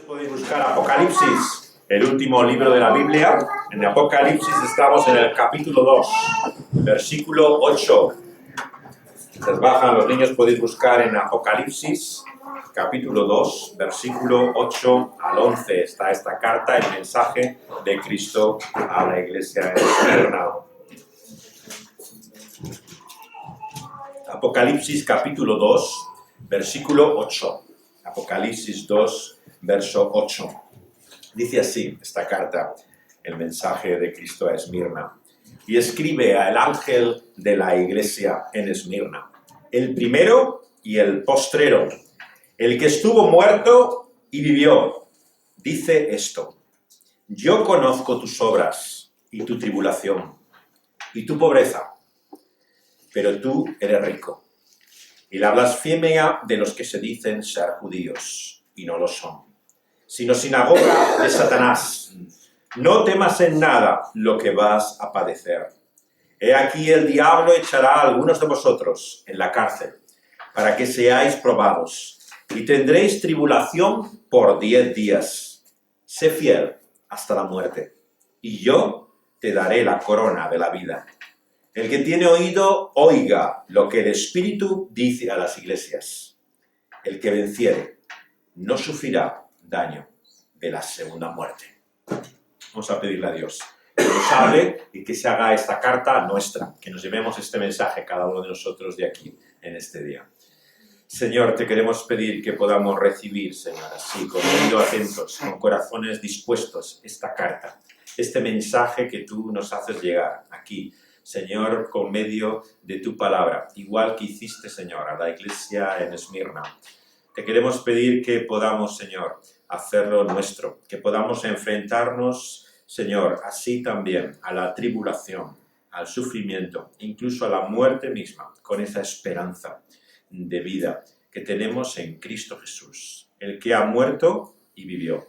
Podéis buscar Apocalipsis, el último libro de la Biblia. En Apocalipsis estamos en el capítulo 2, versículo 8. Les bajan los niños, podéis buscar en Apocalipsis, capítulo 2, versículo 8 al 11. Está esta carta, el mensaje de Cristo a la iglesia de Esmirna. Apocalipsis, capítulo 2, versículo 8. Apocalipsis 2, verso 8. Dice así esta carta, el mensaje de Cristo a Esmirna. Y escribe al ángel de la iglesia en Esmirna, el primero y el postrero, el que estuvo muerto y vivió, dice esto: yo conozco tus obras y tu tribulación y tu pobreza, pero tú eres rico, y la blasfemia de los que se dicen ser judíos y no lo son, sino sinagoga de Satanás. No temas en nada lo que vas a padecer. He aquí el diablo echará a algunos de vosotros en la cárcel, para que seáis probados, y tendréis tribulación por 10 días. Sé fiel hasta la muerte, y yo te daré la corona de la vida. El que tiene oído, oiga lo que el Espíritu dice a las iglesias. El que venciere no sufrirá daño de la segunda muerte. Vamos a pedirle a Dios que nos hable y que se haga esta carta nuestra, que nos llevemos este mensaje cada uno de nosotros de aquí en este día. Señor, te queremos pedir que podamos recibir, Señor, así, con oídos atentos, con corazones dispuestos, esta carta, este mensaje que tú nos haces llegar aquí, Señor, con medio de tu palabra, igual que hiciste, Señor, a la iglesia en Esmirna. Te queremos pedir que podamos, Señor, hacerlo nuestro, que podamos enfrentarnos, Señor, así también a la tribulación, al sufrimiento, incluso a la muerte misma, con esa esperanza de vida que tenemos en Cristo Jesús, el que ha muerto y vivió,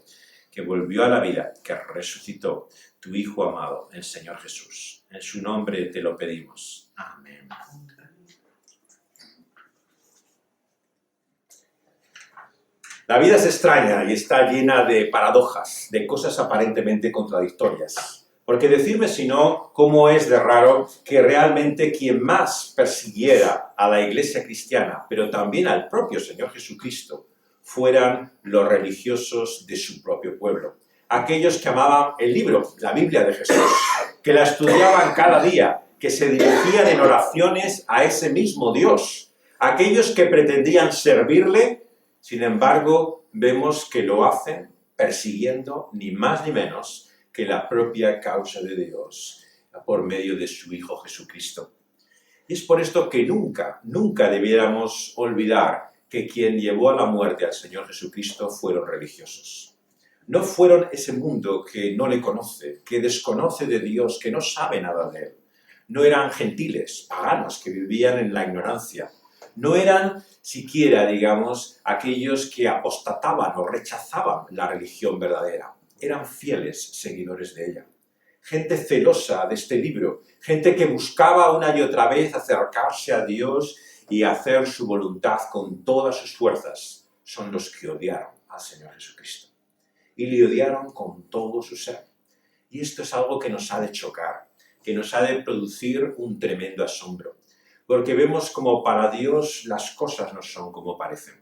que volvió a la vida, que resucitó, tu Hijo amado, el Señor Jesús. En su nombre te lo pedimos. Amén. La vida es extraña y está llena de paradojas, de cosas aparentemente contradictorias. Porque decirme si no, cómo es de raro que realmente quien más persiguiera a la iglesia cristiana, pero también al propio Señor Jesucristo, fueran los religiosos de su propio pueblo. Aquellos que amaban el libro, la Biblia de Jesús, que la estudiaban cada día, que se dirigían en oraciones a ese mismo Dios. Aquellos que pretendían servirle. Sin embargo, vemos que lo hacen persiguiendo ni más ni menos que la propia causa de Dios por medio de su Hijo Jesucristo. Y es por esto que nunca debiéramos olvidar que quien llevó a la muerte al Señor Jesucristo fueron religiosos. No fueron ese mundo que no le conoce, que desconoce de Dios, que no sabe nada de Él. No eran gentiles, paganos, que vivían en la ignorancia. No eran siquiera, digamos, aquellos que apostataban o rechazaban la religión verdadera. Eran fieles seguidores de ella. Gente celosa de este libro, gente que buscaba una y otra vez acercarse a Dios y hacer su voluntad con todas sus fuerzas, son los que odiaron al Señor Jesucristo. Y le odiaron con todo su ser. Y esto es algo que nos ha de chocar, que nos ha de producir un tremendo asombro. Porque vemos como para Dios las cosas no son como parecen.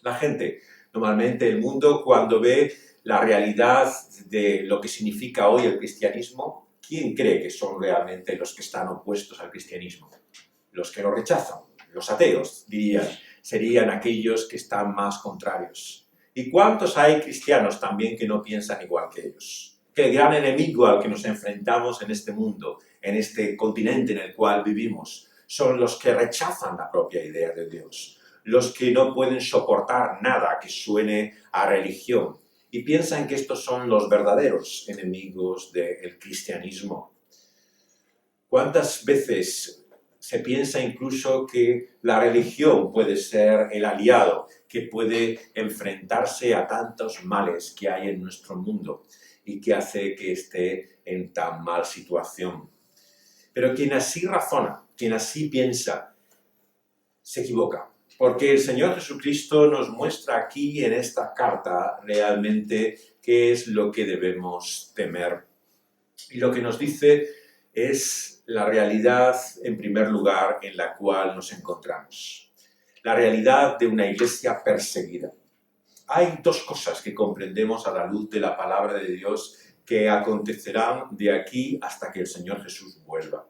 La gente, normalmente el mundo, cuando ve la realidad de lo que significa hoy el cristianismo, ¿quién cree que son realmente los que están opuestos al cristianismo? Los que lo rechazan, los ateos, dirían, serían aquellos que están más contrarios. ¿Y cuántos hay cristianos también que no piensan igual que ellos? Que el gran enemigo al que nos enfrentamos en este mundo, en este continente en el cual vivimos, son los que rechazan la propia idea de Dios, los que no pueden soportar nada que suene a religión y piensan que estos son los verdaderos enemigos del cristianismo. ¿Cuántas veces se piensa incluso que la religión puede ser el aliado que puede enfrentarse a tantos males que hay en nuestro mundo y que hace que esté en tan mal situación? Pero quien así razona, quien así piensa, se equivoca. Porque el Señor Jesucristo nos muestra aquí en esta carta realmente qué es lo que debemos temer. Y lo que nos dice es la realidad, en primer lugar, en la cual nos encontramos. La realidad de una iglesia perseguida. Hay dos cosas que comprendemos a la luz de la palabra de Dios que acontecerán de aquí hasta que el Señor Jesús vuelva.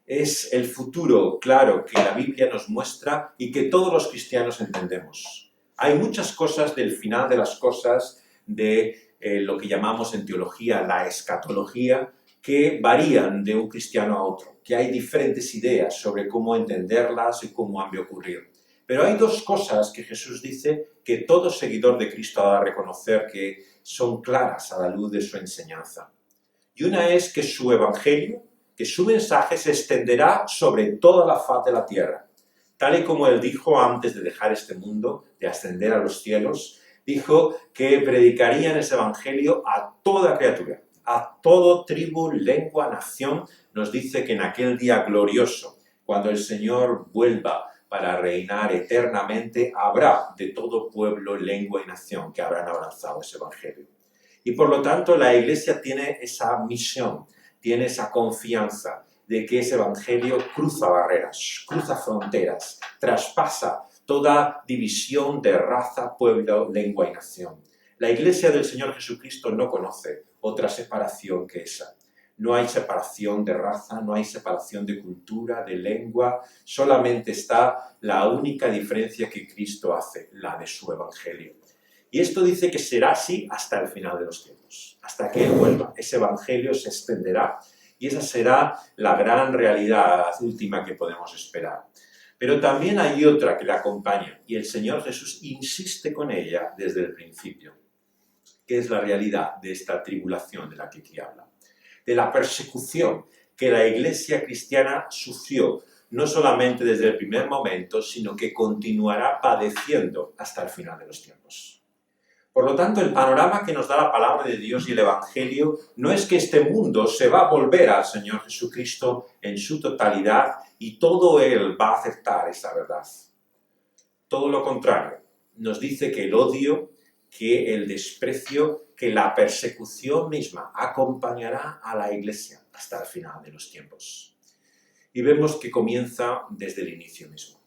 Es el futuro claro que la Biblia nos muestra y que todos los cristianos entendemos. Hay muchas cosas del final de las cosas, de lo que llamamos en teología la escatología, que varían de un cristiano a otro, que hay diferentes ideas sobre cómo entenderlas y cómo han de ocurrir. Pero hay dos cosas que Jesús dice que todo seguidor de Cristo ha de reconocer que son claras a la luz de su enseñanza. Y una es que su evangelio, que su mensaje se extenderá sobre toda la faz de la tierra. Tal y como él dijo antes de dejar este mundo, de ascender a los cielos, dijo que predicarían ese evangelio a toda criatura, a todo tribu, lengua, nación. Nos dice que en aquel día glorioso, cuando el Señor vuelva para reinar eternamente, habrá de todo pueblo, lengua y nación que habrán abrazado ese evangelio. Y por lo tanto la Iglesia tiene esa misión, tiene esa confianza de que ese evangelio cruza barreras, cruza fronteras, traspasa toda división de raza, pueblo, lengua y nación. La Iglesia del Señor Jesucristo no conoce otra separación que esa. No hay separación de raza, no hay separación de cultura, de lengua, solamente está la única diferencia que Cristo hace, la de su evangelio. Y esto dice que será así hasta el final de los tiempos, hasta que Él vuelva. Ese evangelio se extenderá y esa será la gran realidad última que podemos esperar. Pero también hay otra que la acompaña y el Señor Jesús insiste con ella desde el principio, que es la realidad de esta tribulación de la que aquí habla, de la persecución que la Iglesia cristiana sufrió, no solamente desde el primer momento, sino que continuará padeciendo hasta el final de los tiempos. Por lo tanto, el panorama que nos da la palabra de Dios y el Evangelio no es que este mundo se va a volver al Señor Jesucristo en su totalidad y todo Él va a aceptar esa verdad. Todo lo contrario, nos dice que el odio, que el desprecio, que la persecución misma acompañará a la Iglesia hasta el final de los tiempos. Y vemos que comienza desde el inicio mismo.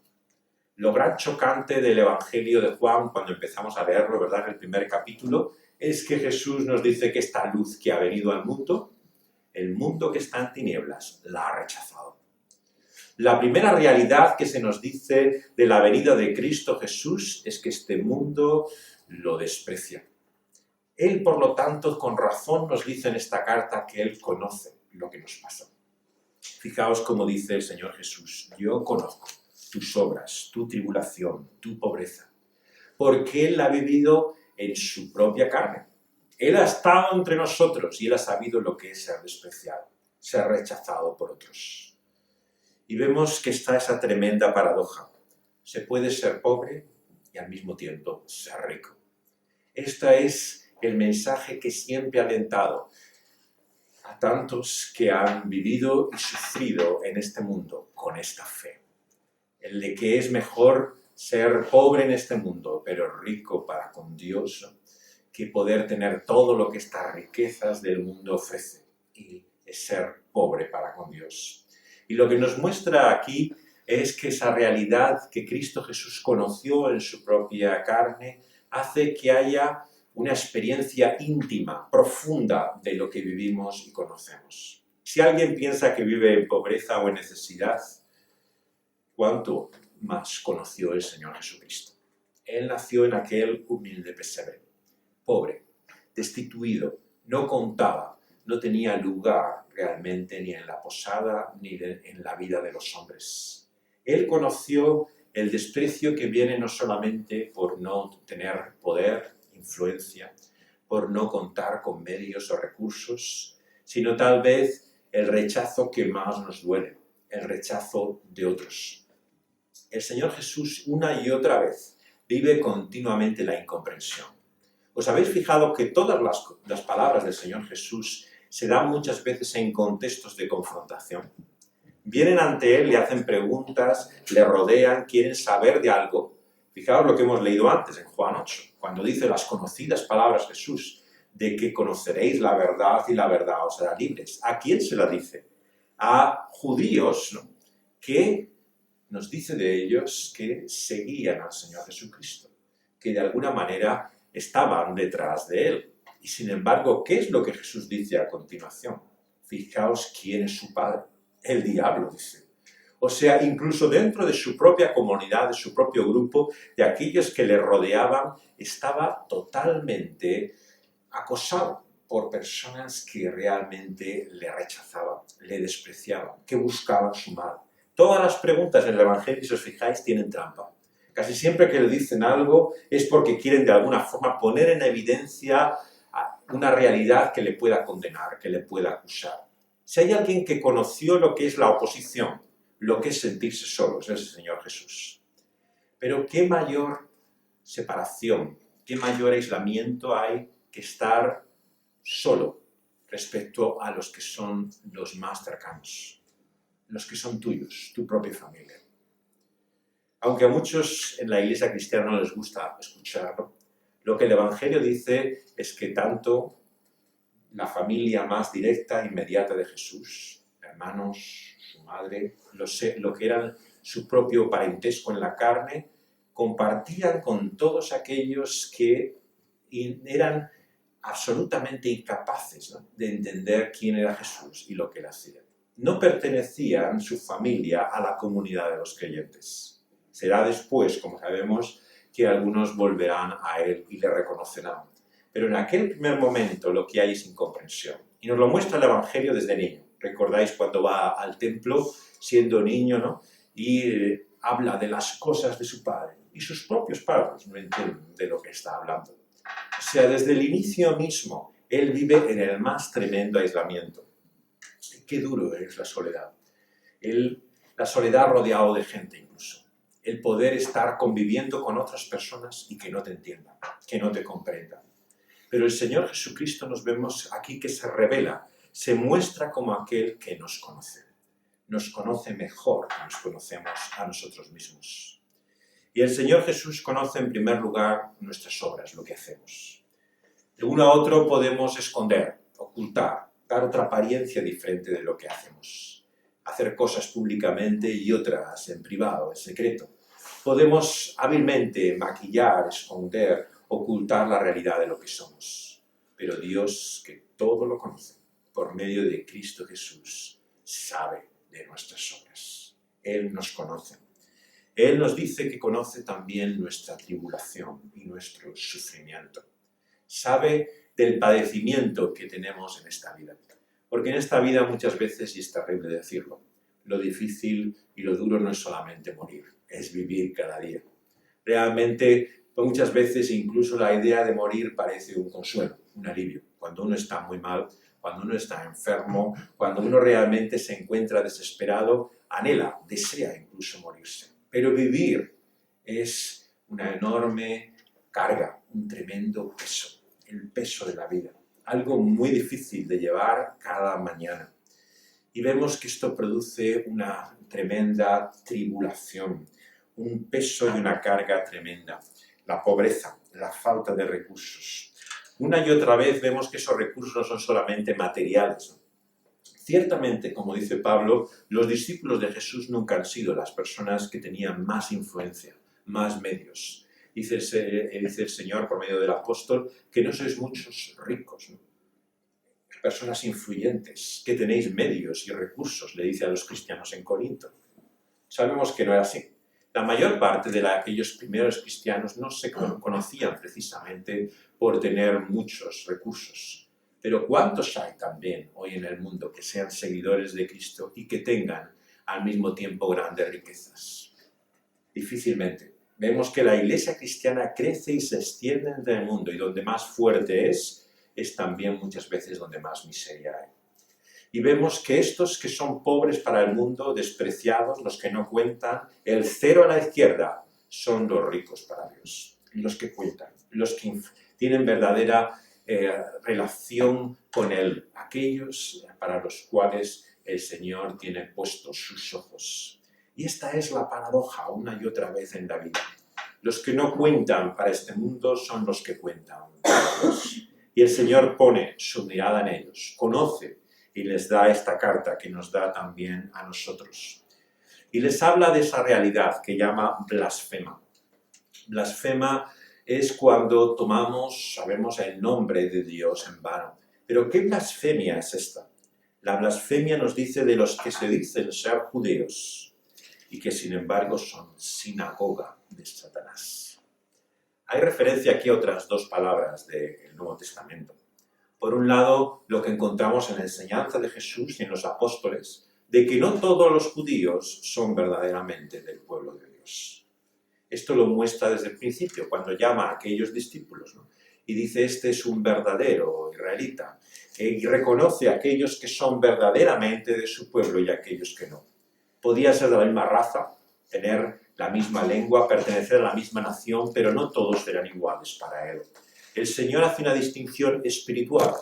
Lo gran chocante del Evangelio de Juan, cuando empezamos a leerlo, ¿verdad?, en el primer capítulo, es que Jesús nos dice que esta luz que ha venido al mundo, el mundo que está en tinieblas, la ha rechazado. La primera realidad que se nos dice de la venida de Cristo Jesús es que este mundo lo desprecia. Él, por lo tanto, con razón nos dice en esta carta que Él conoce lo que nos pasa. Fijaos cómo dice el Señor Jesús: yo conozco tus obras, tu tribulación, tu pobreza, porque Él ha vivido en su propia carne. Él ha estado entre nosotros y Él ha sabido lo que es ser despreciado, ser rechazado por otros. Y vemos que está esa tremenda paradoja. Se puede ser pobre y al mismo tiempo ser rico. Este es el mensaje que siempre ha alentado a tantos que han vivido y sufrido en este mundo con esta fe. El de que es mejor ser pobre en este mundo, pero rico para con Dios, que poder tener todo lo que estas riquezas del mundo ofrece, y es ser pobre para con Dios. Y lo que nos muestra aquí es que esa realidad que Cristo Jesús conoció en su propia carne hace que haya una experiencia íntima, profunda de lo que vivimos y conocemos. Si alguien piensa que vive en pobreza o en necesidad, ¿cuánto más conoció el Señor Jesucristo? Él nació en aquel humilde pesebre, pobre, destituido, no contaba, no tenía lugar realmente ni en la posada ni en la vida de los hombres. Él conoció el desprecio que viene no solamente por no tener poder, influencia, por no contar con medios o recursos, sino tal vez el rechazo que más nos duele, el rechazo de otros. El Señor Jesús una y otra vez vive continuamente la incomprensión. ¿Os habéis fijado que todas las palabras del Señor Jesús se dan muchas veces en contextos de confrontación? Vienen ante él, le hacen preguntas, le rodean, quieren saber de algo. Fijaos lo que hemos leído antes en Juan 8, cuando dice las conocidas palabras Jesús, de que conoceréis la verdad y la verdad os hará libres. ¿A quién se la dice? A judíos, ¿no?, que nos dice de ellos que seguían al Señor Jesucristo, que de alguna manera estaban detrás de él. Y sin embargo, ¿qué es lo que Jesús dice a continuación? Fijaos quién es su padre. El diablo, dice. O sea, incluso dentro de su propia comunidad, de su propio grupo, de aquellos que le rodeaban, estaba totalmente acosado por personas que realmente le rechazaban, le despreciaban, que buscaban su mal. Todas las preguntas en el Evangelio, si os fijáis, tienen trampa. Casi siempre que le dicen algo es porque quieren de alguna forma poner en evidencia una realidad que le pueda condenar, que le pueda acusar. Si hay alguien que conoció lo que es la oposición, lo que es sentirse solo, es el Señor Jesús. Pero qué mayor separación, qué mayor aislamiento hay que estar solo respecto a los que son los más cercanos, los que son tuyos, tu propia familia. Aunque a muchos en la iglesia cristiana no les gusta escucharlo, lo que el Evangelio dice es que tanto la familia más directa, inmediata de Jesús, hermanos, su madre, lo que eran su propio parentesco en la carne, compartían con todos aquellos que eran absolutamente incapaces, ¿no?, de entender quién era Jesús y lo que él hacía. No pertenecían su familia a la comunidad de los creyentes. Será después, como sabemos, que algunos volverán a él y le reconocerán. Pero en aquel primer momento lo que hay es incomprensión. Y nos lo muestra el Evangelio desde niño. ¿Recordáis cuando va al templo siendo niño, ¿no?, y habla de las cosas de su padre? Y sus propios padres no entienden de lo que está hablando. O sea, desde el inicio mismo, él vive en el más tremendo aislamiento. Y qué duro es la soledad. La soledad rodeado de gente incluso. El poder estar conviviendo con otras personas y que no te entiendan, que no te comprendan. Pero el Señor Jesucristo nos vemos aquí que se revela, se muestra como aquel que nos conoce. Nos conoce mejor que nos conocemos a nosotros mismos. Y el Señor Jesús conoce en primer lugar nuestras obras, lo que hacemos. De uno a otro podemos esconder, ocultar, dar otra apariencia diferente de lo que hacemos. Hacer cosas públicamente y otras en privado, en secreto. Podemos hábilmente maquillar, esconder, ocultar la realidad de lo que somos. Pero Dios, que todo lo conoce, por medio de Cristo Jesús, sabe de nuestras obras. Él nos conoce. Él nos dice que conoce también nuestra tribulación y nuestro sufrimiento. Sabe del padecimiento que tenemos en esta vida. Porque en esta vida muchas veces, y es terrible decirlo, lo difícil y lo duro no es solamente morir, es vivir cada día. Realmente, muchas veces incluso la idea de morir parece un consuelo, un alivio. Cuando uno está muy mal, cuando uno está enfermo, cuando uno realmente se encuentra desesperado, anhela, desea incluso morirse. Pero vivir es una enorme carga, un tremendo peso, el peso de la vida. Algo muy difícil de llevar cada mañana. Y vemos que esto produce una tremenda tribulación, un peso y una carga tremenda. La pobreza, la falta de recursos. Una y otra vez vemos que esos recursos no son solamente materiales. Ciertamente, como dice Pablo, los discípulos de Jesús nunca han sido las personas que tenían más influencia, más medios. Dice el Señor por medio del apóstol que no sois muchos ricos, ¿no?, personas influyentes, que tenéis medios y recursos, le dice a los cristianos en Corinto. Sabemos que no era así. La mayor parte de aquellos primeros cristianos no se conocían precisamente por tener muchos recursos. Pero ¿cuántos hay también hoy en el mundo que sean seguidores de Cristo y que tengan al mismo tiempo grandes riquezas? Difícilmente. Vemos que la iglesia cristiana crece y se extiende entre el mundo y donde más fuerte es también muchas veces donde más miseria hay. Y vemos que estos que son pobres para el mundo, despreciados, los que no cuentan, el cero a la izquierda, son los ricos para Dios, los que cuentan, los que tienen verdadera relación con Él, aquellos para los cuales el Señor tiene puestos sus ojos. Y esta es la paradoja una y otra vez en la vida. Los que no cuentan para este mundo son los que cuentan para Dios. Y el Señor pone su mirada en ellos, conoce y les da esta carta que nos da también a nosotros. Y les habla de esa realidad que llama blasfema. Blasfema es cuando sabemos el nombre de Dios en vano. Pero ¿qué blasfemia es esta? La blasfemia nos dice de los que se dicen ser judíos y que sin embargo son sinagoga de Satanás. Hay referencia aquí a otras dos palabras del Nuevo Testamento. Por un lado, lo que encontramos en la enseñanza de Jesús y en los apóstoles, de que no todos los judíos son verdaderamente del pueblo de Dios. Esto lo muestra desde el principio, cuando llama a aquellos discípulos, ¿no? Y dice, este es un verdadero israelita, y reconoce a aquellos que son verdaderamente de su pueblo y a aquellos que no. Podía ser de la misma raza, tener la misma lengua, pertenecer a la misma nación, pero no todos eran iguales para él. El Señor hace una distinción espiritual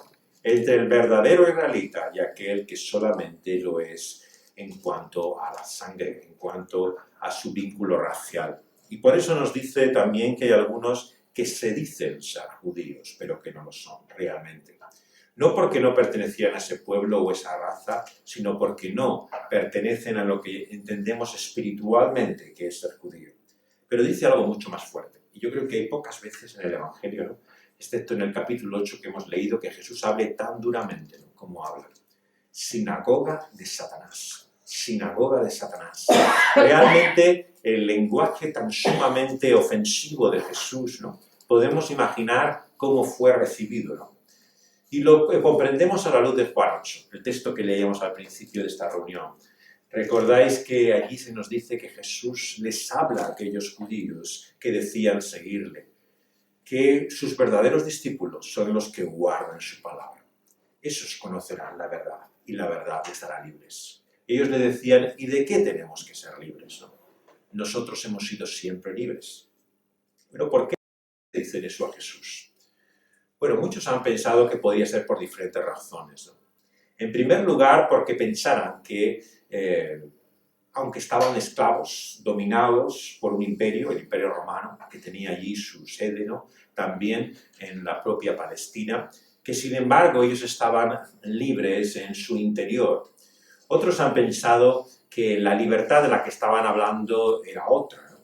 entre el verdadero israelita y aquel que solamente lo es en cuanto a la sangre, en cuanto a su vínculo racial. Y por eso nos dice también que hay algunos que se dicen ser judíos, pero que no lo son realmente. No porque no pertenecieran a ese pueblo o esa raza, sino porque no pertenecen a lo que entendemos espiritualmente que es ser judío. Pero dice algo mucho más fuerte. Y yo creo que hay pocas veces en el Evangelio, ¿no?, excepto en el capítulo 8 que hemos leído, que Jesús hable tan duramente, ¿no?, como habla. Sinagoga de Satanás. Sinagoga de Satanás. Realmente el lenguaje tan sumamente ofensivo de Jesús, ¿no?, podemos imaginar cómo fue recibido, ¿no? Y lo comprendemos a la luz de Juan 8, el texto que leíamos al principio de esta reunión. Recordáis que allí se nos dice que Jesús les habla a aquellos judíos que decían seguirle, que sus verdaderos discípulos son los que guardan su palabra. Esos conocerán la verdad y la verdad les hará libres. Ellos le decían, ¿y de qué tenemos que ser libres, no? Nosotros hemos sido siempre libres. Pero ¿por qué dicen eso a Jesús? Bueno, muchos han pensado que podía ser por diferentes razones, ¿no? En primer lugar, porque pensaran que, aunque estaban esclavos, dominados por un imperio, el Imperio Romano, que tenía allí su sede, ¿no?, también en la propia Palestina, que sin embargo ellos estaban libres en su interior. Otros han pensado que la libertad de la que estaban hablando era otra, ¿no?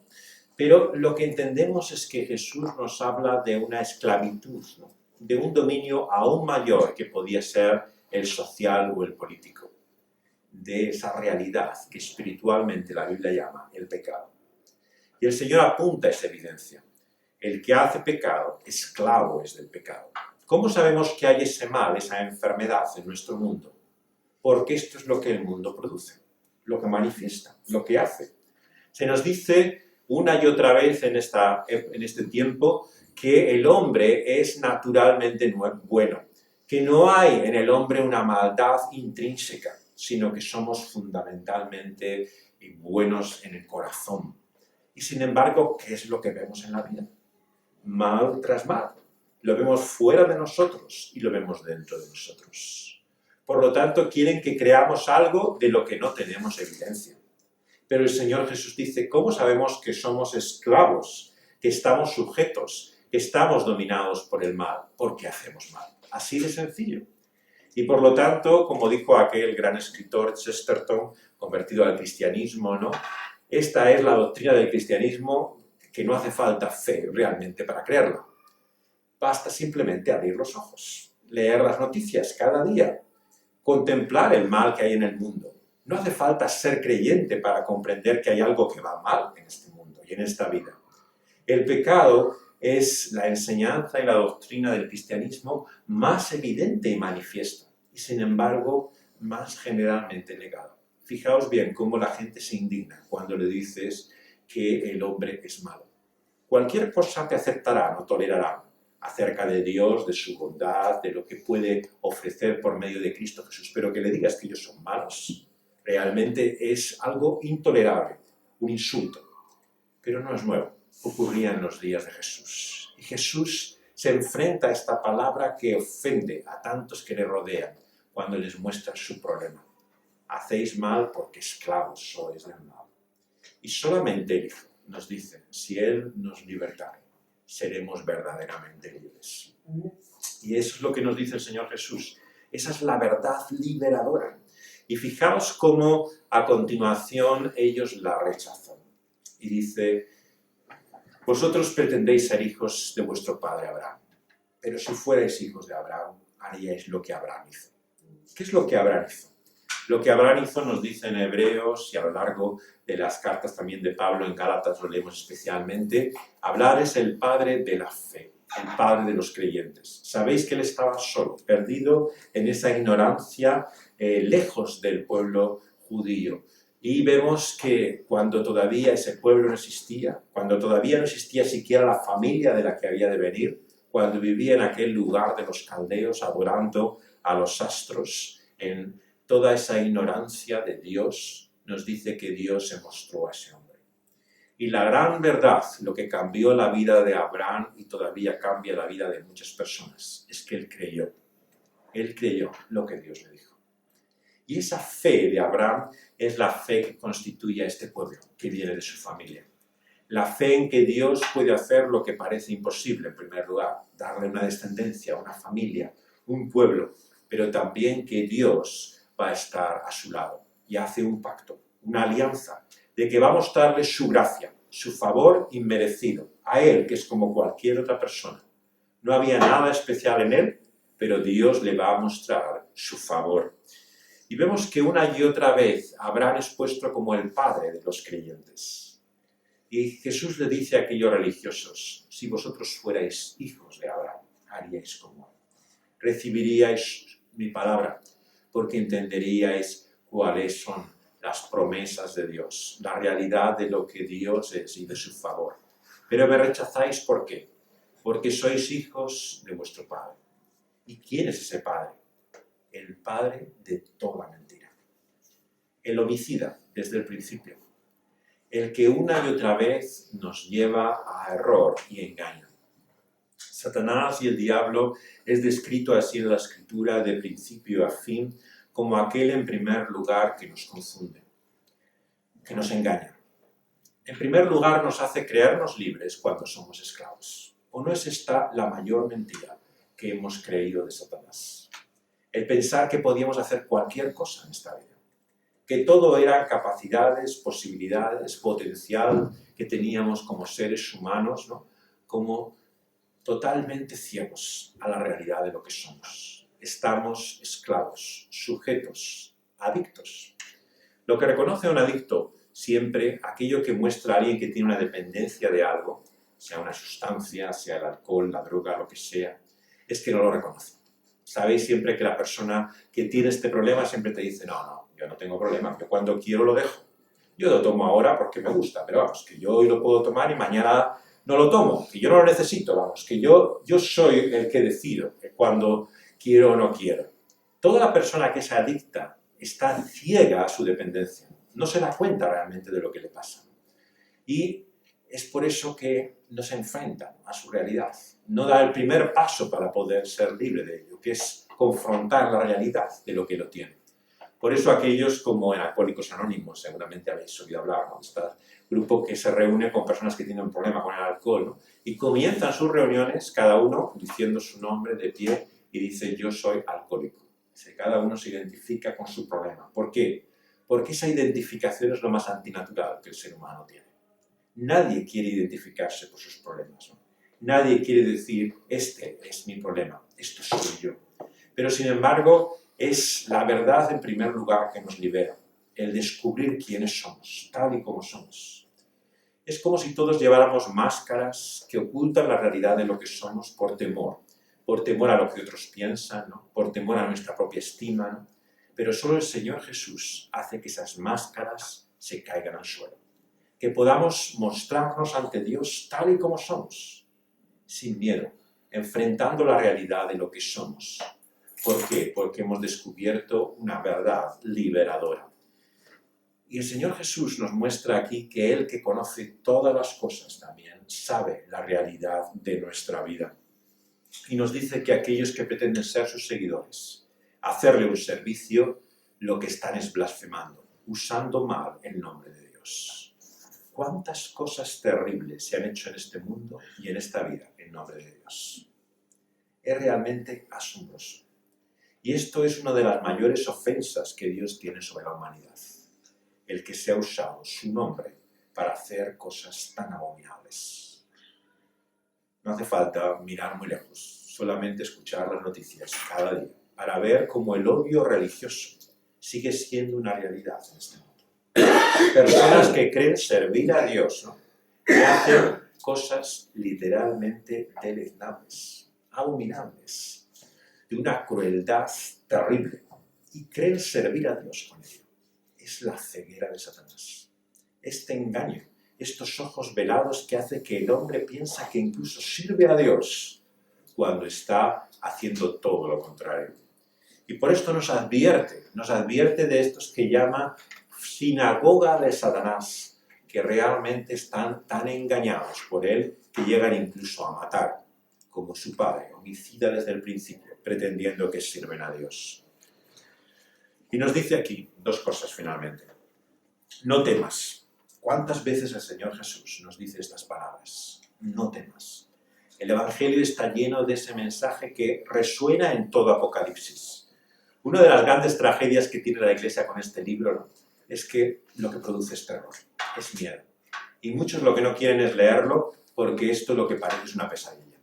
Pero lo que entendemos es que Jesús nos habla de una esclavitud, ¿no?, de un dominio aún mayor que podía ser el social o el político, de esa realidad que espiritualmente la Biblia llama el pecado. Y el Señor apunta a esa evidencia. El que hace pecado, esclavo es del pecado. ¿Cómo sabemos que hay ese mal, esa enfermedad en nuestro mundo? Porque esto es lo que el mundo produce, lo que manifiesta, lo que hace. Se nos dice una y otra vez en este tiempo que el hombre es naturalmente bueno, que no hay en el hombre una maldad intrínseca, sino que somos fundamentalmente buenos en el corazón. Y sin embargo, ¿qué es lo que vemos en la vida? Mal tras mal. Lo vemos fuera de nosotros y lo vemos dentro de nosotros. Por lo tanto, quieren que creamos algo de lo que no tenemos evidencia. Pero el Señor Jesús dice, ¿cómo sabemos que somos esclavos, que estamos sujetos, que estamos dominados por el mal? Porque hacemos mal. Así de sencillo. Y por lo tanto, como dijo aquel gran escritor Chesterton, convertido al cristianismo, ¿no?, esta es la doctrina del cristianismo, que no hace falta fe realmente para creerla. Basta simplemente abrir los ojos, leer las noticias cada día, contemplar el mal que hay en el mundo. No hace falta ser creyente para comprender que hay algo que va mal en este mundo y en esta vida. El pecado es la enseñanza y la doctrina del cristianismo más evidente y manifiesta, y sin embargo más generalmente negado. Fijaos bien cómo la gente se indigna cuando le dices que el hombre es malo. Cualquier cosa te aceptarán o tolerarán acerca de Dios, de su bondad, de lo que puede ofrecer por medio de Cristo Jesús, pero que le digas que ellos son malos, realmente es algo intolerable, un insulto. Pero no es nuevo, ocurría en los días de Jesús. Y Jesús se enfrenta a esta palabra que ofende a tantos que le rodean cuando les muestra su problema. hacéis mal porque esclavos sois del mal. Y solamente el Hijo nos dice, si Él nos libertare, seremos verdaderamente libres. Y eso es lo que nos dice el Señor Jesús. Esa es la verdad liberadora. Y fijaos cómo a continuación ellos la rechazan. Y dice, vosotros pretendéis ser hijos de vuestro padre Abraham, pero si fuerais hijos de Abraham, haríais lo que Abraham hizo. ¿Qué es lo que Abraham hizo? Lo que Abraham hizo nos dice en Hebreos y a lo largo de las cartas también de Pablo en Gálatas lo leemos especialmente. Hablar es el padre de la fe, el padre de los creyentes. Sabéis que él estaba solo, perdido en esa ignorancia, lejos del pueblo judío. Y vemos que cuando todavía ese pueblo no existía, cuando todavía no existía siquiera la familia de la que había de venir, cuando vivía en aquel lugar de los caldeos adorando a los astros, en toda esa ignorancia de Dios, nos dice que Dios se mostró a ese hombre. Y la gran verdad, lo que cambió la vida de Abraham y todavía cambia la vida de muchas personas, es que él creyó lo que Dios le dijo. Y esa fe de Abraham es la fe que constituye a este pueblo, que viene de su familia. La fe en que Dios puede hacer lo que parece imposible, en primer lugar, darle una descendencia, una familia, un pueblo, pero también que Dios va a estar a su lado y hace un pacto, una alianza, de que va a mostrarle su gracia, su favor inmerecido, a él, que es como cualquier otra persona. No había nada especial en él, pero Dios le va a mostrar su favor. Y vemos que una y otra vez Abraham es puesto como el padre de los creyentes. Y Jesús le dice a aquellos religiosos, si vosotros fuerais hijos de Abraham, haríais como él. Recibiríais mi palabra, porque entenderíais cuáles son las promesas de Dios, la realidad de lo que Dios es y de su favor. Pero me rechazáis, ¿por qué? Porque sois hijos de vuestro Padre. ¿Y quién es ese Padre? El Padre de toda mentira. El homicida desde el principio. El que una y otra vez nos lleva a error y engaño. Satanás y el diablo es descrito así en la Escritura de principio a fin como aquel en primer lugar que nos confunde, que nos engaña. En primer lugar nos hace creernos libres cuando somos esclavos. ¿O no es esta la mayor mentira que hemos creído de Satanás? El pensar que podíamos hacer cualquier cosa en esta vida. Que todo eran capacidades, posibilidades, potencial que teníamos como seres humanos, ¿no? Como totalmente ciegos a la realidad de lo que somos. Estamos esclavos, sujetos, adictos. Lo que reconoce a un adicto siempre, aquello que muestra a alguien que tiene una dependencia de algo, sea una sustancia, sea el alcohol, la droga, lo que sea, es que no lo reconoce. Sabéis siempre que la persona que tiene este problema siempre te dice, no, yo no tengo problema, yo cuando quiero lo dejo. Yo lo tomo ahora porque me gusta, pero vamos, que yo hoy lo puedo tomar y mañana no lo tomo, que yo no lo necesito, vamos, que yo soy el que decido cuando quiero o no quiero. Toda la persona que es adicta está ciega a su dependencia, no se da cuenta realmente de lo que le pasa. Y es por eso que no se enfrenta a su realidad, no da el primer paso para poder ser libre de ello, que es confrontar la realidad de lo que lo tiene. Por eso aquellos como en Alcohólicos Anónimos, seguramente habéis oído hablar, ¿no? Este grupo que se reúne con personas que tienen un problema con el alcohol, ¿no? Y comienzan sus reuniones, cada uno diciendo su nombre de pie y dice, yo soy alcohólico. Cada uno se identifica con su problema. ¿Por qué? Porque esa identificación es lo más antinatural que el ser humano tiene. Nadie quiere identificarse por sus problemas, ¿no? Nadie quiere decir, este es mi problema, esto soy yo. Pero sin embargo, es la verdad en primer lugar que nos libera, el descubrir quiénes somos, tal y como somos. Es como si todos lleváramos máscaras que ocultan la realidad de lo que somos por temor a lo que otros piensan, ¿no? Por temor a nuestra propia estima, ¿no? Pero solo el Señor Jesús hace que esas máscaras se caigan al suelo. Que podamos mostrarnos ante Dios tal y como somos, sin miedo, enfrentando la realidad de lo que somos. ¿Por qué? Porque hemos descubierto una verdad liberadora. Y el Señor Jesús nos muestra aquí que Él, que conoce todas las cosas también, sabe la realidad de nuestra vida. Y nos dice que aquellos que pretenden ser sus seguidores, hacerle un servicio, lo que están es blasfemando, usando mal el nombre de Dios. ¿Cuántas cosas terribles se han hecho en este mundo y en esta vida en nombre de Dios? Es realmente asombroso. Y esto es una de las mayores ofensas que Dios tiene sobre la humanidad. El que se ha usado su nombre para hacer cosas tan abominables. No hace falta mirar muy lejos, solamente escuchar las noticias cada día para ver cómo el odio religioso sigue siendo una realidad en este mundo. Personas que creen servir a Dios, ¿no? Y hacen cosas literalmente deleznables, abominables, de una crueldad terrible, y creen servir a Dios con ello. Es la ceguera de Satanás. Este engaño, estos ojos velados que hace que el hombre piensa que incluso sirve a Dios cuando está haciendo todo lo contrario. Y por esto nos advierte de estos que llama sinagoga de Satanás, que realmente están tan engañados por él que llegan incluso a matar, como su padre, homicida desde el principio, pretendiendo que sirven a Dios. Y nos dice aquí dos cosas finalmente. No temas. ¿Cuántas veces el Señor Jesús nos dice estas palabras? No temas. El Evangelio está lleno de ese mensaje que resuena en todo Apocalipsis. Una de las grandes tragedias que tiene la Iglesia con este libro, ¿no?, es que lo que produce es terror, es miedo. Y muchos lo que no quieren es leerlo porque esto lo que parece es una pesadilla.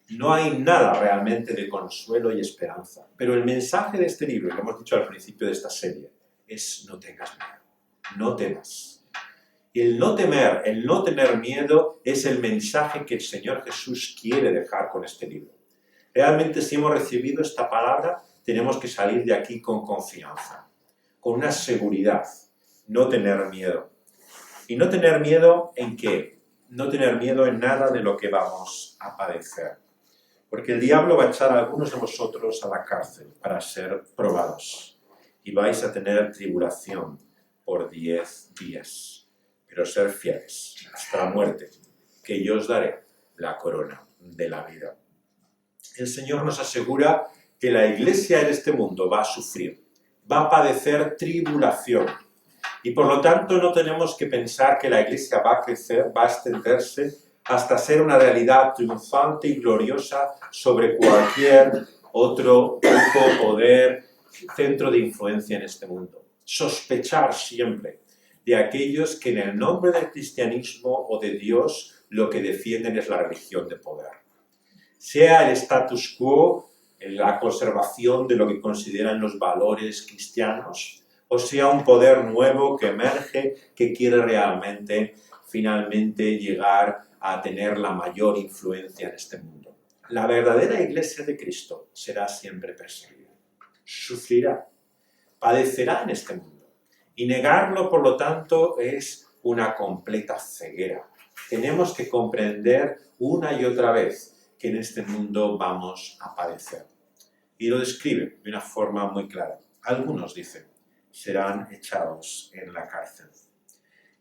No hay nada realmente de consuelo y esperanza. Pero el mensaje de este libro, lo hemos dicho al principio de esta serie, es no tengas miedo, no temas. Y el no temer, el no tener miedo es el mensaje que el Señor Jesús quiere dejar con este libro. Realmente si hemos recibido esta palabra, tenemos que salir de aquí con confianza, con una seguridad, no tener miedo. ¿Y no tener miedo en qué? No tener miedo en nada de lo que vamos a padecer. Porque el diablo va a echar a algunos de vosotros a la cárcel para ser probados. Y vais a tener tribulación por 10 días. Pero ser fieles hasta la muerte, que yo os daré la corona de la vida. El Señor nos asegura que la Iglesia en este mundo va a sufrir, va a padecer tribulación. Y por lo tanto no tenemos que pensar que la Iglesia va a crecer, va a extenderse hasta ser una realidad triunfante y gloriosa sobre cualquier otro grupo, poder, centro de influencia en este mundo. Sospechar siempre de aquellos que en el nombre del cristianismo o de Dios lo que defienden es la religión de poder. Sea el status quo, la conservación de lo que consideran los valores cristianos, o sea un poder nuevo que emerge, que quiere realmente, finalmente, llegar a tener la mayor influencia en este mundo. La verdadera Iglesia de Cristo será siempre perseguida, sufrirá, padecerá en este mundo. Y negarlo, por lo tanto, es una completa ceguera. Tenemos que comprender una y otra vez que en este mundo vamos a padecer. Y lo describe de una forma muy clara. Algunos dicen, serán echados en la cárcel.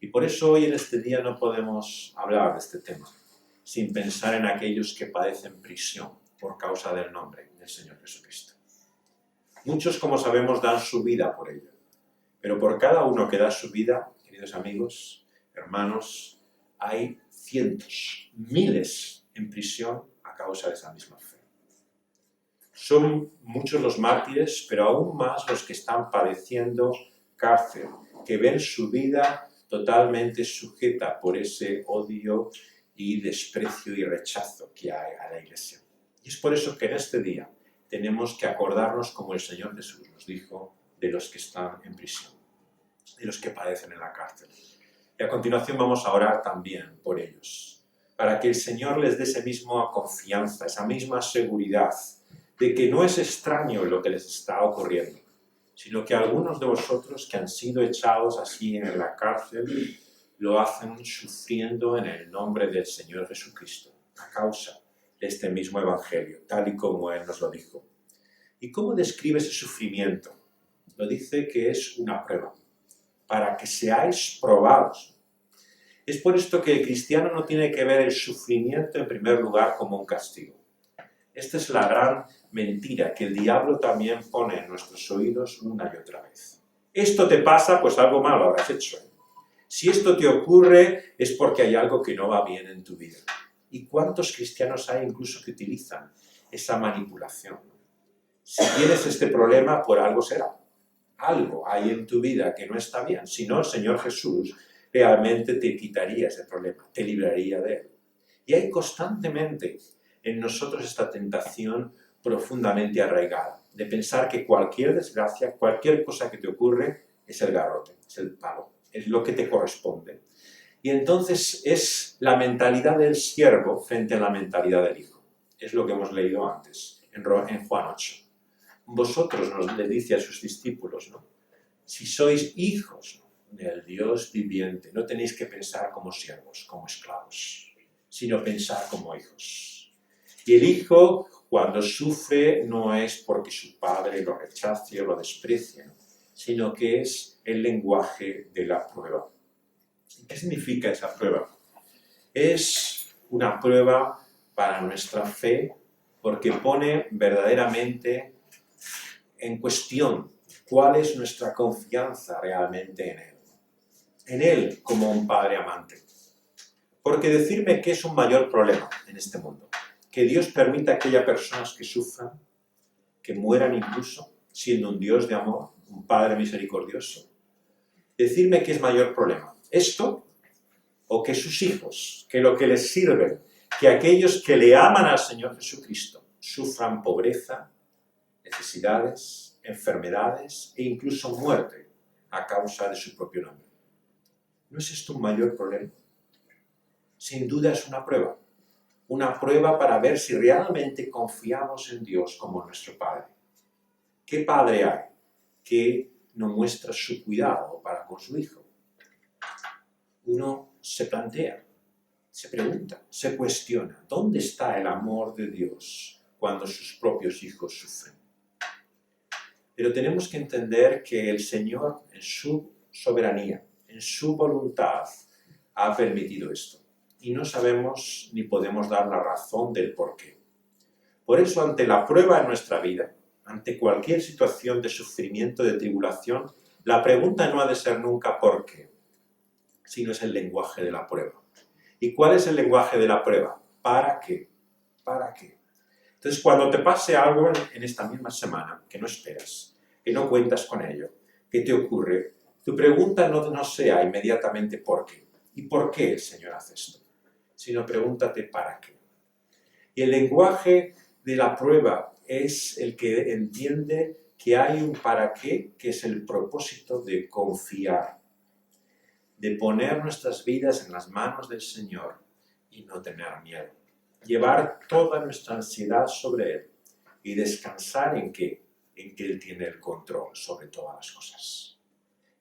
Y por eso hoy en este día no podemos hablar de este tema sin pensar en aquellos que padecen prisión por causa del nombre del Señor Jesucristo. Muchos, como sabemos, dan su vida por ello. Pero por cada uno que da su vida, queridos amigos, hermanos, hay cientos, miles en prisión a causa de esa misma fe. Son muchos los mártires, pero aún más los que están padeciendo cárcel, que ven su vida totalmente sujeta por ese odio y desprecio y rechazo que hay a la Iglesia. Y es por eso que en este día tenemos que acordarnos, como el Señor Jesús nos dijo, de los que están en prisión, de los que padecen en la cárcel. Y a continuación vamos a orar también por ellos, para que el Señor les dé esa misma confianza, esa misma seguridad de que no es extraño lo que les está ocurriendo, sino que algunos de vosotros que han sido echados así en la cárcel lo hacen sufriendo en el nombre del Señor Jesucristo, a causa de este mismo Evangelio, tal y como Él nos lo dijo. ¿Y cómo describe ese sufrimiento? Lo dice que es una prueba, para que seáis probados. Es por esto que el cristiano no tiene que ver el sufrimiento en primer lugar como un castigo. Esta es la gran mentira que el diablo también pone en nuestros oídos una y otra vez. Esto te pasa, pues algo malo habrás hecho. Si esto te ocurre, es porque hay algo que no va bien en tu vida. ¿Y cuántos cristianos hay incluso que utilizan esa manipulación? Si tienes este problema, por algo será. Algo hay en tu vida que no está bien. Si no, el Señor Jesús realmente te quitaría ese problema, te libraría de él. Y hay constantemente en nosotros esta tentación profundamente arraigada, de pensar que cualquier desgracia, cualquier cosa que te ocurre, es el garrote, es el palo, es lo que te corresponde. Y entonces es la mentalidad del siervo frente a la mentalidad del hijo. Es lo que hemos leído antes, en Juan 8. Vosotros, le dice a sus discípulos, ¿no? Si sois hijos, ¿no?, del Dios viviente, no tenéis que pensar como siervos, como esclavos, sino pensar como hijos. Y el hijo, cuando sufre, no es porque su padre lo rechace o lo desprecie, ¿no?, sino que es el lenguaje de la prueba. ¿Qué significa esa prueba? Es una prueba para nuestra fe porque pone verdaderamente en cuestión cuál es nuestra confianza realmente en Él. En Él como un Padre amante. Porque decirme que es un mayor problema en este mundo, que Dios permita que haya personas que sufran, que mueran incluso, siendo un Dios de amor, un Padre misericordioso. Decirme que es mayor problema. Esto, o que sus hijos, que lo que les sirve, que aquellos que le aman al Señor Jesucristo sufran pobreza, necesidades, enfermedades e incluso muerte a causa de su propio nombre. ¿No es esto un mayor problema? Sin duda es una prueba para ver si realmente confiamos en Dios como nuestro Padre. ¿Qué padre hay que no muestra su cuidado para con su hijo? Uno se plantea, se pregunta, se cuestiona, ¿dónde está el amor de Dios cuando sus propios hijos sufren? Pero tenemos que entender que el Señor, en su soberanía, en su voluntad, ha permitido esto. Y no sabemos ni podemos dar la razón del por qué. Por eso, ante la prueba en nuestra vida, ante cualquier situación de sufrimiento, de tribulación, la pregunta no ha de ser nunca ¿por qué?, sino es el lenguaje de la prueba. ¿Y cuál es el lenguaje de la prueba? ¿Para qué? ¿Para qué? Entonces, cuando te pase algo en esta misma semana que no esperas, que no cuentas con ello, que te ocurre, tu pregunta no sea inmediatamente ¿por qué? ¿Y por qué el Señor hace esto? Sino pregúntate ¿para qué? Y el lenguaje de la prueba es el que entiende que hay un para qué, que es el propósito de confiar, de poner nuestras vidas en las manos del Señor y no tener miedo. Llevar toda nuestra ansiedad sobre Él y descansar en que Él tiene el control sobre todas las cosas.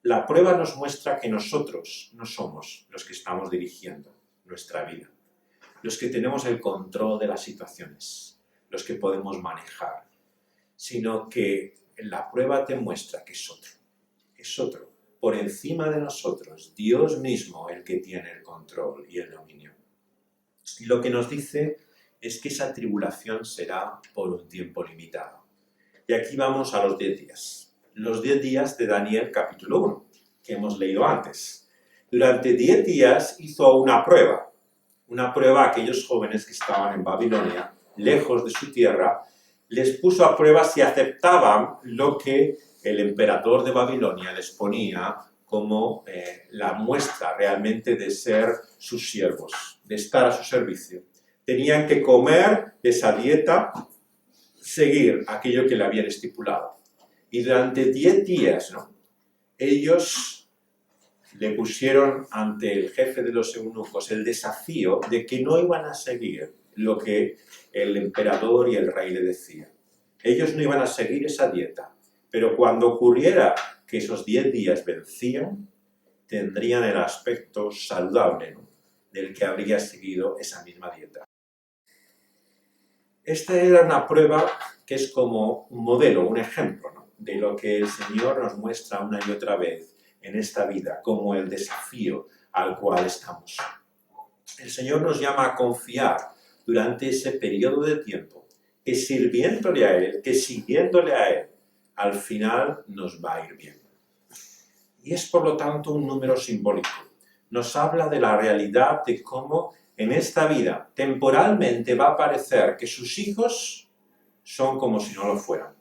La prueba nos muestra que nosotros no somos los que estamos dirigiendo nuestra vida, los que tenemos el control de las situaciones, los que podemos manejar, sino que la prueba te muestra que es otro, por encima de nosotros, Dios mismo el que tiene el control y el dominio. Y lo que nos dice es que esa tribulación será por un tiempo limitado. Y aquí vamos a los 10 días. Los 10 días de Daniel capítulo 1, que hemos leído antes. Durante 10 días hizo una prueba a aquellos jóvenes que estaban en Babilonia, lejos de su tierra, les puso a prueba si aceptaban lo que el emperador de Babilonia les ponía como la muestra realmente de ser sus siervos, de estar a su servicio. Tenían que comer esa dieta, seguir aquello que le habían estipulado. Y durante 10 días, ¿no?, ellos le pusieron ante el jefe de los eunucos el desafío de que no iban a seguir lo que el emperador y el rey le decían. Ellos no iban a seguir esa dieta, pero cuando ocurriera que esos 10 días vencían, tendrían el aspecto saludable, ¿no?, del que habría seguido esa misma dieta. Esta era una prueba que es como un modelo, un ejemplo, ¿no?, de lo que el Señor nos muestra una y otra vez en esta vida, como el desafío al cual estamos. El Señor nos llama a confiar durante ese periodo de tiempo, que sirviéndole a Él, que siguiéndole a Él, al final nos va a ir bien. y es por lo tanto un número simbólico. Nos habla de la realidad de cómo en esta vida temporalmente va a parecer que sus hijos son como si no lo fueran,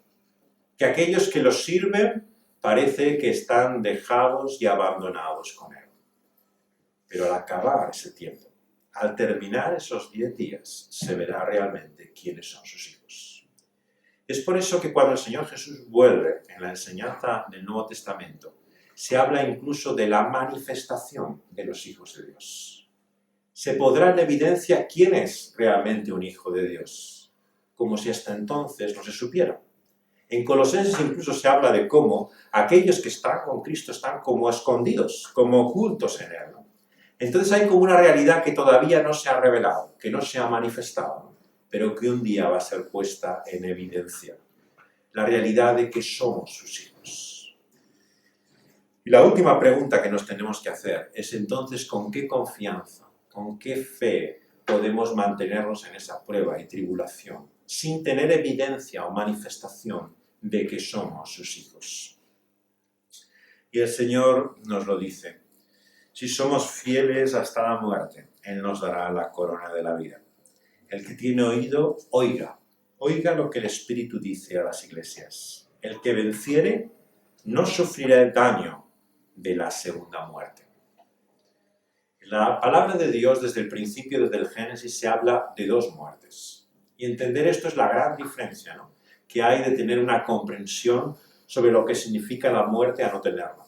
que aquellos que los sirven parece que están dejados y abandonados con él. Pero al acabar ese tiempo, al terminar esos 10 días, se verá realmente quiénes son sus hijos. Es por eso que cuando el Señor Jesús vuelve en la enseñanza del Nuevo Testamento, se habla incluso de la manifestación de los hijos de Dios. Se pondrá en evidencia quién es realmente un hijo de Dios, como si hasta entonces no se supiera. En Colosenses incluso se habla de cómo aquellos que están con Cristo están como escondidos, como ocultos en Él, ¿no? Entonces hay como una realidad que todavía no se ha revelado, que no se ha manifestado, ¿no? Pero que un día va a ser puesta en evidencia. La realidad de que somos sus hijos. Y la última pregunta que nos tenemos que hacer es entonces con qué confianza, con qué fe podemos mantenernos en esa prueba y tribulación, sin tener evidencia o manifestación de que somos sus hijos. Y el Señor nos lo dice. Si somos fieles hasta la muerte, Él nos dará la corona de la vida. El que tiene oído, oiga. Oiga lo que el Espíritu dice a las iglesias. El que venciere no sufrirá el daño de la segunda muerte. En la palabra de Dios, desde el principio, desde el Génesis, se habla de 2 muertes. Y entender esto es la gran diferencia, ¿no?, que hay de tener una comprensión sobre lo que significa la muerte a no tenerla.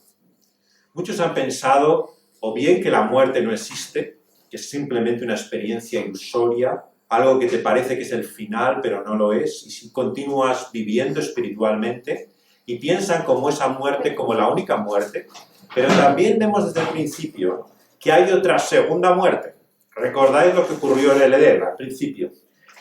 Muchos han pensado o bien que la muerte no existe, que es simplemente una experiencia ilusoria, algo que te parece que es el final, pero no lo es, y si continúas viviendo espiritualmente, y piensan como esa muerte como la única muerte, pero también vemos desde el principio que hay otra segunda muerte. ¿Recordáis lo que ocurrió en el Edén al principio?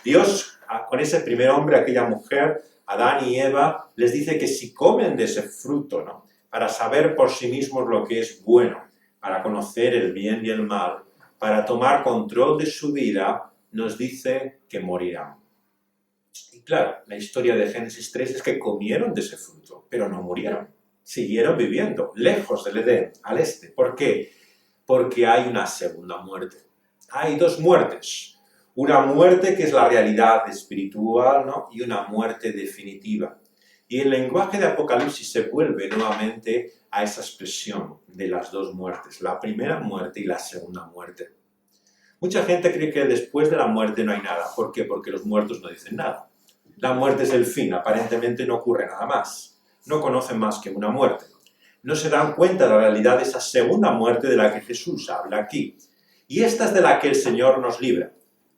Dios, con ese primer hombre, aquella mujer, Adán y Eva, les dice que si comen de ese fruto, ¿no?, para saber por sí mismos lo que es bueno, para conocer el bien y el mal, para tomar control de su vida, nos dice que morirán. Y claro, la historia de Génesis 3 es que comieron de ese fruto, pero no murieron. Siguieron viviendo, lejos del Edén, al este. ¿Por qué? Porque hay una segunda muerte. Hay 2 muertes. Una muerte que es la realidad espiritual, ¿no?, y una muerte definitiva. Y el lenguaje de Apocalipsis se vuelve nuevamente a esa expresión de las 2 muertes, la primera muerte y la segunda muerte. Mucha gente cree que después de la muerte no hay nada. ¿Por qué? Porque los muertos no dicen nada. La muerte es el fin, aparentemente no ocurre nada más. No conocen más que una muerte. No se dan cuenta de la realidad de esa segunda muerte de la que Jesús habla aquí. Y esta es de la que el Señor nos libra.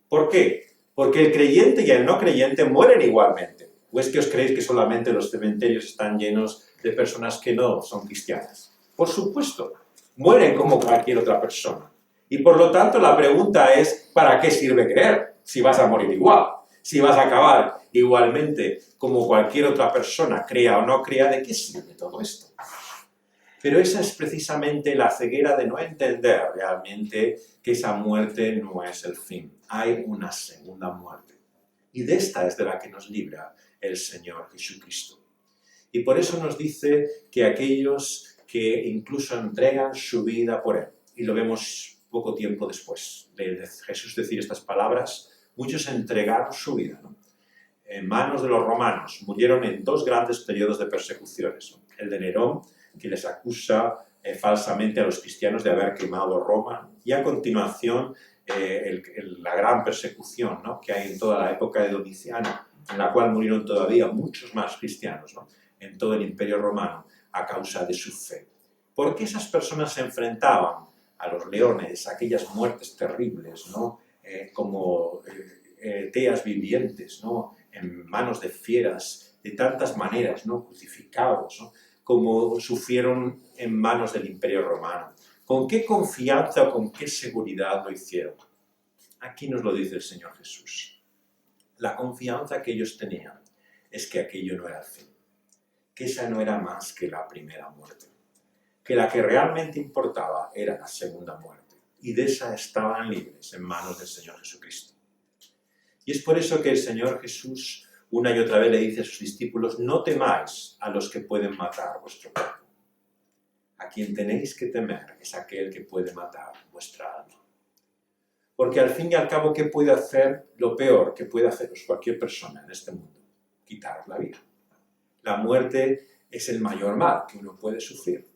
¿Por qué? Porque el creyente y el no creyente mueren igualmente. ¿O es que os creéis que solamente los cementerios están llenos de personas que no son cristianas? Por supuesto, mueren como cualquier otra persona. Y por lo tanto la pregunta es, ¿para qué sirve creer si vas a morir igual? Si vas a acabar igualmente como cualquier otra persona, crea o no crea, ¿de qué sirve todo esto? Pero esa es precisamente la ceguera de no entender realmente que esa muerte no es el fin. Hay una segunda muerte. Y de esta es de la que nos libra el Señor Jesucristo. Y por eso nos dice que aquellos que incluso entregan su vida por Él, y lo vemos poco tiempo después de Jesús decir estas palabras, muchos entregaron su vida, ¿no?, en manos de los romanos. Murieron en 2 grandes periodos de persecuciones, ¿no?, el de Nerón, que les acusa falsamente a los cristianos de haber quemado Roma, y a continuación la gran persecución, ¿no?, que hay en toda la época de Domiciano, en la cual murieron todavía muchos más cristianos, ¿no?, en todo el Imperio Romano a causa de su fe. Porque esas personas se enfrentaban a los leones, a aquellas muertes terribles, ¿no?, como teas vivientes, ¿no?, en manos de fieras, de tantas maneras, ¿no?, crucificados, ¿no?, como sufrieron en manos del Imperio Romano. ¿Con qué confianza o con qué seguridad lo hicieron? Aquí nos lo dice el Señor Jesús. La confianza que ellos tenían es que aquello no era el fin, que esa no era más que la primera muerte, que la que realmente importaba era la segunda muerte, y de esa estaban libres en manos del Señor Jesucristo. Y es por eso que el Señor Jesús una y otra vez le dice a sus discípulos, no temáis a los que pueden matar vuestro cuerpo. a quien tenéis que temer es aquel que puede matar vuestra alma. Porque al fin y al cabo, ¿qué puede hacer? Lo peor que puede haceros cualquier persona en este mundo: quitaros la vida. La muerte es el mayor mal que uno puede sufrir.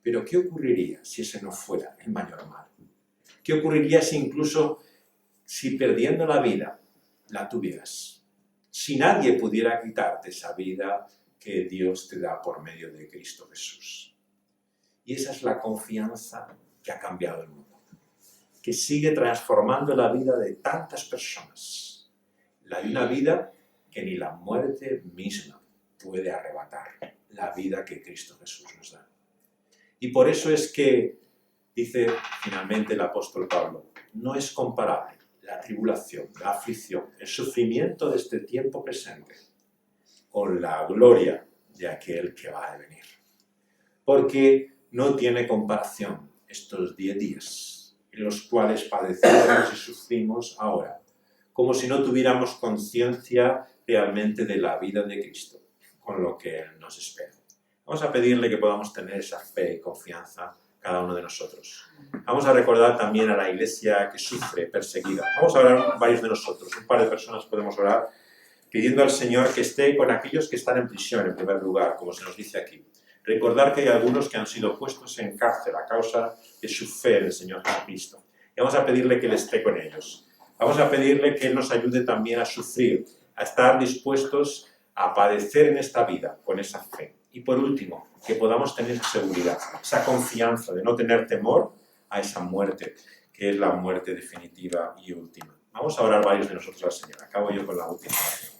Pero ¿qué ocurriría si ese no fuera el mayor mal? ¿Qué ocurriría si incluso, si perdiendo la vida, la tuvieras? Si nadie pudiera quitarte esa vida que Dios te da por medio de Cristo Jesús. Y esa es la confianza que ha cambiado el mundo, que sigue transformando la vida de tantas personas. La de una vida que ni la muerte misma puede arrebatar, la vida que Cristo Jesús nos da. Y por eso es que, dice finalmente el apóstol Pablo, no es comparable la tribulación, la aflicción, el sufrimiento de este tiempo presente con la gloria de aquel que va a venir. Porque no tiene comparación estos 10 días en los cuales padecemos y sufrimos ahora, como si no tuviéramos conciencia realmente de la vida de Cristo, con lo que Él nos espera. Vamos a pedirle que podamos tener esa fe y confianza cada uno de nosotros. Vamos a recordar también a la iglesia que sufre, perseguida. Vamos a orar varios de nosotros, un par de personas podemos orar, pidiendo al Señor que esté con aquellos que están en prisión en primer lugar, como se nos dice aquí. Recordar que hay algunos que han sido puestos en cárcel a causa de su fe en el Señor Jesucristo. Y vamos a pedirle que Él esté con ellos. Vamos a pedirle que Él nos ayude también a sufrir, a estar dispuestos a padecer en esta vida con esa fe. Y por último, que podamos tener esa seguridad, esa confianza de no tener temor a esa muerte, que es la muerte definitiva y última. Vamos a orar varios de nosotros al Señor. Acabo yo con la última oración.